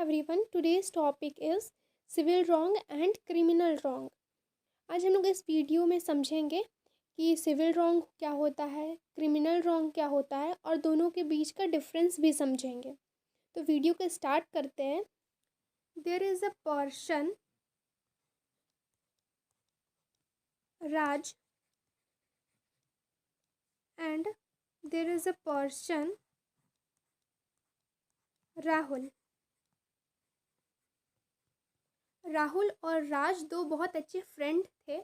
Everyone, today's topic is civil wrong and criminal wrong. आज हम लोग इस वीडियो में समझेंगे कि सिविल रॉन्ग क्या होता है, क्रिमिनल रॉन्ग क्या होता है और दोनों के बीच का डिफरेंस भी समझेंगे। तो वीडियो को स्टार्ट करते हैं। There is a person Raj and there is a person Rahul. Rahul और राज दो बहुत अच्छे फ्रेंड थे।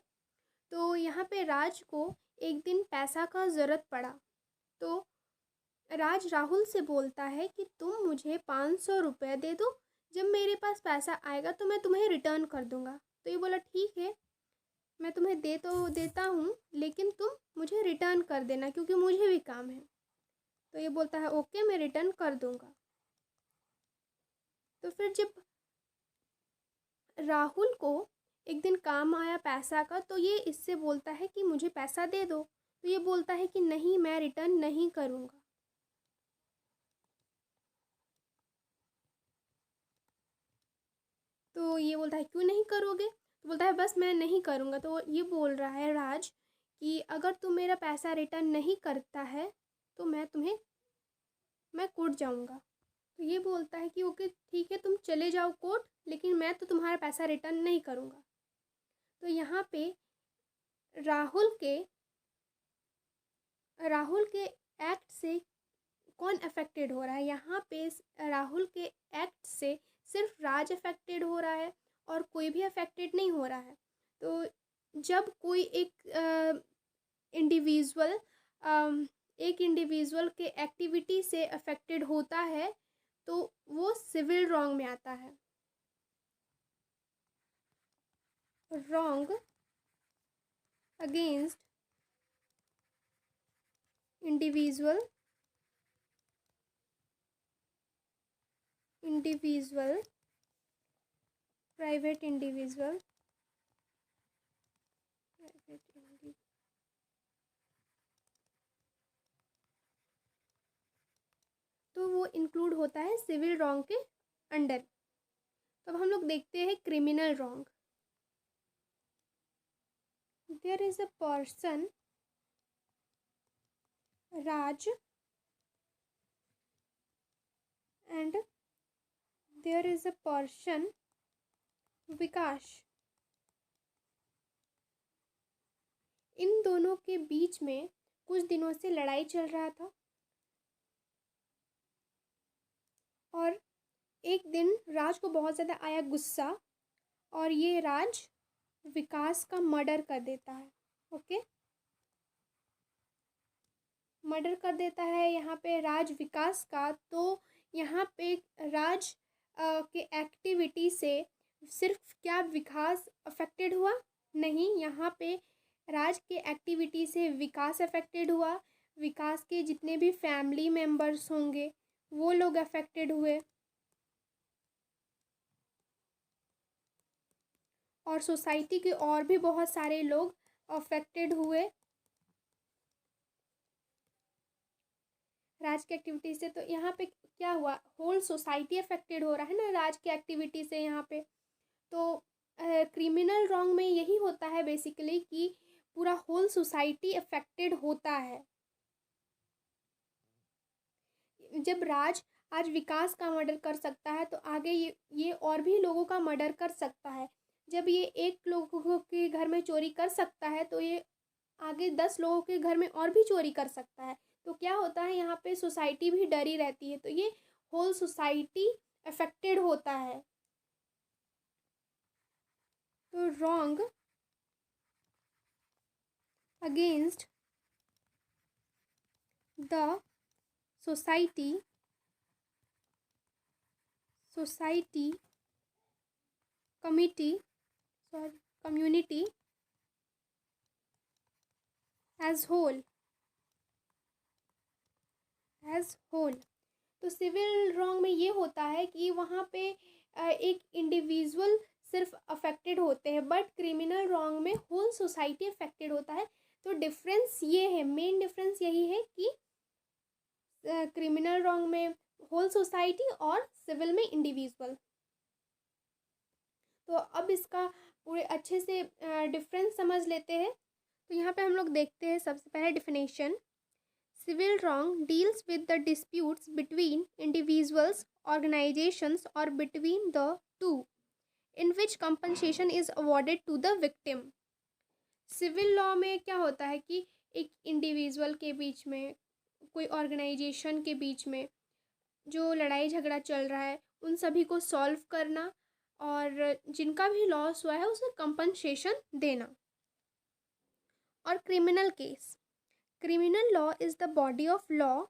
तो यहाँ पे राज को एक दिन पैसा का ज़रूरत पड़ा। तो राज राहुल से बोलता है कि तुम मुझे 500 रुपये दे दो, जब मेरे पास पैसा आएगा तो मैं तुम्हें रिटर्न कर दूंगा। तो ये बोला ठीक है, मैं तुम्हें दे तो देता हूँ, लेकिन तुम मुझे रिटर्न कर देना क्योंकि मुझे भी काम है। तो ये बोलता है ओके, मैं रिटर्न कर दूंगा। तो फिर जब राहुल को एक दिन काम आया पैसा का, तो ये इससे बोलता है कि मुझे पैसा दे दो। तो ये बोलता है कि नहीं, मैं रिटर्न नहीं करूँगा। तो ये बोलता है क्यों नहीं करोगे? तो बोलता है बस मैं नहीं करूँगा। तो ये बोल रहा है राज कि अगर तू मेरा पैसा रिटर्न नहीं करता है तो मैं कोर्ट जाऊँगा। तो ये बोलता है कि ओके ठीक है, तुम चले जाओ कोर्ट, लेकिन मैं तो तुम्हारा पैसा रिटर्न नहीं करूँगा। तो यहाँ पे राहुल के एक्ट से कौन अफेक्टेड हो रहा है? यहाँ पे राहुल के एक्ट से सिर्फ राज अफेक्टेड हो रहा है और कोई भी अफेक्टेड नहीं हो रहा है। तो जब कोई इंडिविजुअल एक इंडिविजुअल के एक्टिविटी से अफेक्टेड होता है तो वो सिविल रॉन्ग में आता है। Wrong against individual private individual तो वो इंक्लूड होता है सिविल रॉन्ग के अंडर। तो अब हम लोग देखते हैं criminal wrong. There is a person Raj and there is a person Vikas. इन दोनों के बीच में कुछ दिनों से लड़ाई चल रहा था और एक दिन राज को बहुत ज़्यादा आया गुस्सा और ये राज विकास का मर्डर कर देता है। ओके, मर्डर कर देता है यहाँ पे राज विकास का। तो यहाँ पे राज के एक्टिविटी से सिर्फ क्या विकास अफेक्टेड हुआ? नहीं, यहाँ पे राज के एक्टिविटी से विकास अफेक्टेड हुआ। विकास के जितने भी फैमिली मेम्बर्स होंगे वो लोग अफेक्टेड हुए और सोसाइटी के और भी बहुत सारे लोग अफेक्टेड हुए राज की एक्टिविटी से। तो यहाँ पे क्या हुआ? होल सोसाइटी अफेक्टेड हो रहा है ना राज की एक्टिविटी से यहाँ पे। तो क्रिमिनल रॉन्ग में यही होता है बेसिकली कि पूरा होल सोसाइटी अफेक्टेड होता है। जब राज आज विकास का मर्डर कर सकता है तो आगे ये और भी लोगों का मर्डर कर सकता है। जब ये एक लोगों के घर में चोरी कर सकता है तो ये आगे 10 लोगों के घर में और भी चोरी कर सकता है। तो क्या होता है, यहाँ पे सोसाइटी भी डरी रहती है। तो ये होल सोसाइटी अफेक्टेड होता है। तो wrong against the society community as whole तो सिविल रॉन्ग में ये होता है कि वहाँ पे एक इंडिविजुअल सिर्फ अफेक्टेड होते हैं, बट क्रिमिनल रॉन्ग में होल सोसाइटी अफेक्टेड होता है। तो डिफरेंस ये है, मेन डिफरेंस यही है कि क्रिमिनल रॉन्ग में होल सोसाइटी और सिविल में इंडिविजुअल। तो अब इसका पूरे अच्छे से डिफरेंस समझ लेते हैं। तो यहाँ पे हम लोग देखते हैं सबसे पहले definition. Civil wrong deals with the disputes between individuals, organisations और between the two in which compensation is awarded to the victim. Civil law में क्या होता है कि एक इंडिविजुअल के बीच में, कोई ऑर्गेनाइजेशन के बीच में जो लड़ाई झगड़ा चल रहा है उन सभी को सॉल्व करना और जिनका भी लॉस हुआ है उसे कंपनसेशन देना। और criminal case, criminal law is the body of law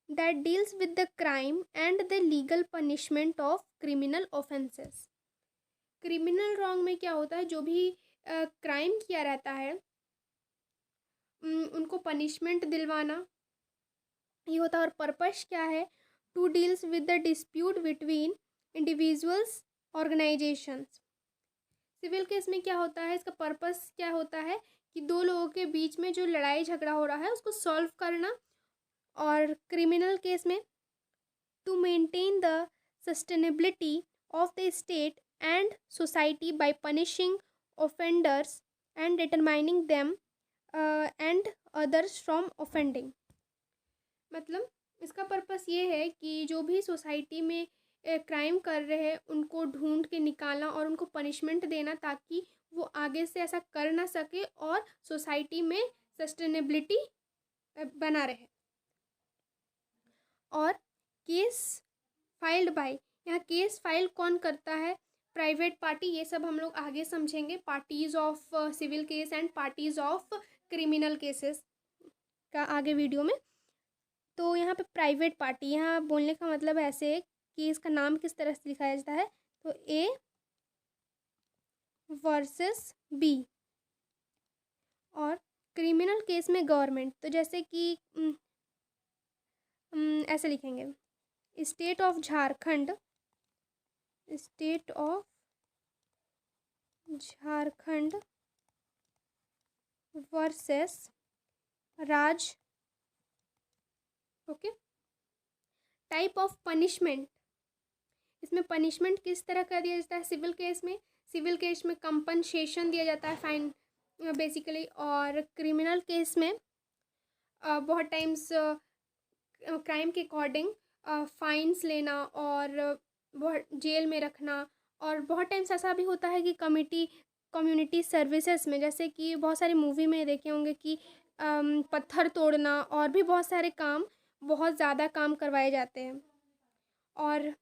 that deals with the crime and the legal punishment of criminal offences. Criminal wrong में क्या होता है, जो भी क्राइम किया रहता है उनको पनिशमेंट दिलवाना ये होता है। और पर्पस क्या है, to deals with the dispute between individuals, organisations. Civil case में क्या होता है, इसका पर्पस क्या होता है कि दो लोगों के बीच में जो लड़ाई झगड़ा हो रहा है उसको सॉल्व करना। और क्रिमिनल केस में to maintain the sustainability of the state and society by punishing offenders and determining them and others from offending. मतलब इसका पर्पस ये है कि जो भी सोसाइटी में क्राइम कर रहे हैं उनको ढूंढ के निकालना और उनको पनिशमेंट देना, ताकि वो आगे से ऐसा कर ना सके और सोसाइटी में सस्टेनेबिलिटी बना रहे। और केस फाइल्ड बाय, यहाँ केस फाइल कौन करता है, प्राइवेट पार्टी। ये सब हम लोग आगे समझेंगे, parties of civil case and parties of criminal cases का आगे वीडियो में। तो यहाँ पे प्राइवेट पार्टी, यहाँ बोलने का मतलब ऐसे है कि इसका नाम किस तरह से लिखा जाता है, तो ए वर्सेस बी। और क्रिमिनल केस में गवर्नमेंट, तो जैसे कि ऐसे लिखेंगे, state of Jharkhand, state of Jharkhand versus Raj. Okay. Type of punishment, इसमें पनिशमेंट किस तरह का दिया जाता है सिविल केस में, सिविल केस में कंपनसेशन दिया जाता है, फाइन बेसिकली। और क्रिमिनल केस में बहुत टाइम्स क्राइम के अकॉर्डिंग फाइन्स लेना और बहुत जेल में रखना। और बहुत टाइम्स ऐसा भी होता है कि कम्युनिटी सर्विसेज में, जैसे कि बहुत सारी मूवी में देखे होंगे कि पत्थर तोड़ना और भी बहुत सारे काम, बहुत ज़्यादा काम करवाए जाते हैं। और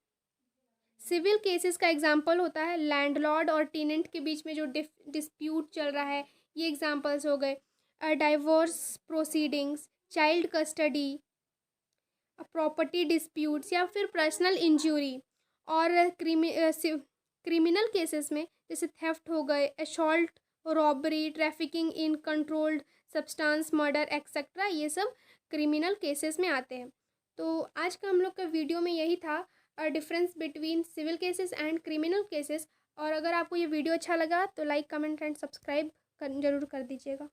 सिविल केसेस का एग्जांपल होता है लैंडलॉर्ड और टेनेंट के बीच में जो डिस्प्यूट चल रहा है, ये एग्जांपल्स हो गए। Divorce proceedings, child custody, property disputes या फिर पर्सनल इंजरी। और क्रिमिनल केसेस में जैसे थेफ्ट हो गए, assault, robbery, trafficking in controlled substance, murder etcetera, ये सब क्रिमिनल केसेस में आते हैं। तो आज का हम लोग का वीडियो में यही था, difference between civil cases and criminal cases. और अगर आपको ये वीडियो अच्छा लगा तो लाइक, कमेंट एंड सब्सक्राइब जरूर कर दीजिएगा।